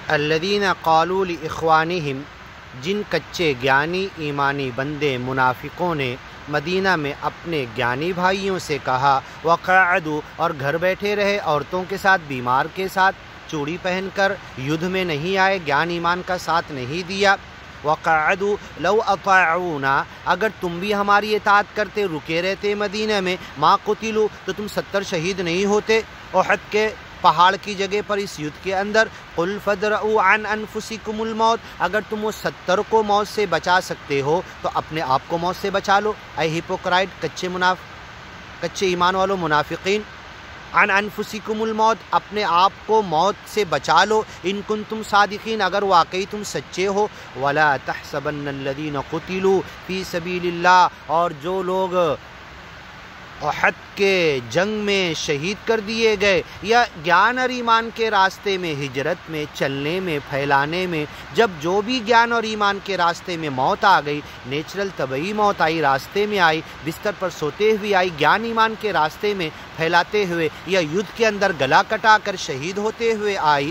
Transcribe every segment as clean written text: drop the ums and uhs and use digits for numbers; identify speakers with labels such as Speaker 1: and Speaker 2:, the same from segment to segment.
Speaker 1: الذین قالوا لاخوانہم، جن کچے گیانی ایمانی بندے منافقوں نے مدینہ میں اپنے گیانی بھائیوں سے کہا، وقعدوا، اور گھر بیٹھے رہے عورتوں کے ساتھ، بیمار کے ساتھ، چوڑی پہن کر یدھ میں نہیں آئے، گیان ایمان کا ساتھ نہیں دیا، وقعدوا لو اطاعونا، اگر تم بھی ہماری اطاعت کرتے، رکے رہتے مدینہ میں، ما قتلوا، تو تم 70 شہید نہیں ہوتے احد کے پہاڑ کی جگہ پر اس یدھ کے اندر۔ قل فادرؤوا عن انفسکم الموت، اگر تم وہ 70 کو موت سے بچا سکتے ہو تو اپنے آپ کو موت سے بچا لو، اے ہپوکرائٹ، کچے ایمان والو منافقین۔ عن انفسکم الموت، اپنے آپ کو موت سے بچا لو، ان کنتم صادقین، اگر واقعی تم سچے ہو۔ ولا تحسبن الذین قتلوا فی سبیل اللہ، اور جو لوگ احد کے جنگ میں شہید کر دیے گئے یا گیان اور ایمان کے راستے میں، ہجرت میں، چلنے میں، پھیلانے میں، جب جو بھی گیان اور ایمان کے راستے میں موت آ گئی، نیچرل طبعی موت آئی، راستے میں آئی، بستر پر سوتے ہوئے آئی، گیان ایمان کے راستے میں پھیلاتے ہوئے، یا یدھ کے اندر گلا کٹا کر شہید ہوتے ہوئے آئی،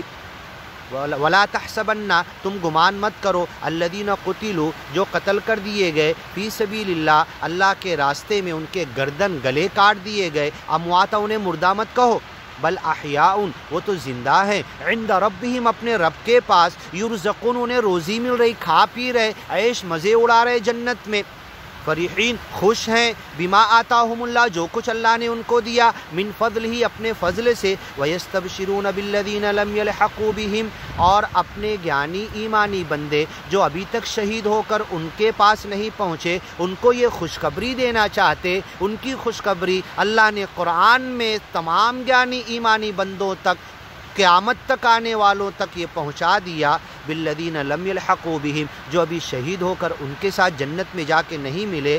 Speaker 1: ولا تحسبن، تم گمان مت کرو، الذین قتلوا، جو قتل کر دیے گئے، فی سبیل اللہ، اللہ کے راستے میں ان کے گردن گلے کاٹ دیے گئے، امواتا، انہیں مردہ مت کہو، بل احیاء، وہ تو زندہ ہیں، عند ربہم، اپنے رب کے پاس، یرزقون، انہیں روزی مل رہی، کھا پی رہے، عیش مزے اڑا رہے جنت میں، فریحین، خوش ہیں، بما آتاہم اللہ، جو کچھ اللہ نے ان کو دیا، من فضل ہی، اپنے فضل سے، ویستبشرون بالذین لم یلحقوا بہم، اور اپنے گیانی ایمانی بندے جو ابھی تک شہید ہو کر ان کے پاس نہیں پہنچے، ان کو یہ خوشخبری دینا چاہتے، ان کی خوشخبری اللہ نے قرآن میں تمام گیانی ایمانی بندوں تک، قیامت تک آنے والوں تک یہ پہنچا دیا، بالذین لم یلحقوا بہم، جو ابھی شہید ہو کر ان کے ساتھ جنت میں جا کے نہیں ملے،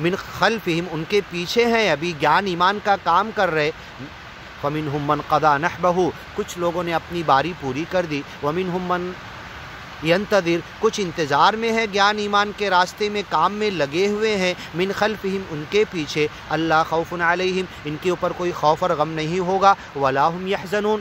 Speaker 1: من خلفہم، ان کے پیچھے ہیں، ابھی گیان ایمان کا کام کر رہے، فمنہم من قضی نحبہ، کچھ لوگوں نے اپنی باری پوری کر دی، ومنہم من ینتظر، کچھ انتظار میں ہے، گیان ایمان کے راستے میں کام میں لگے ہوئے ہیں، من خلفہم، ان کے پیچھے، اللہ خوف علیہم، ان کے اوپر کوئی خوف اور غم نہیں ہوگا، ولا ہم یحزنون،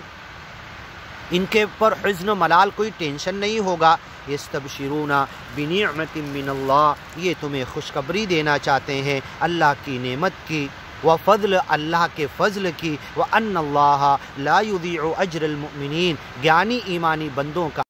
Speaker 1: ان کے اوپر حزن و ملال، کوئی ٹینشن نہیں ہوگا، یستبشرون بنعمت من اللہ، یہ تمہیں خوشخبری دینا چاہتے ہیں اللہ کی نعمت کی، وفضل، اللہ کے فضل کی، وان اللہ لا یضیع اجر المؤمنین، گیانی ایمانی بندوں کا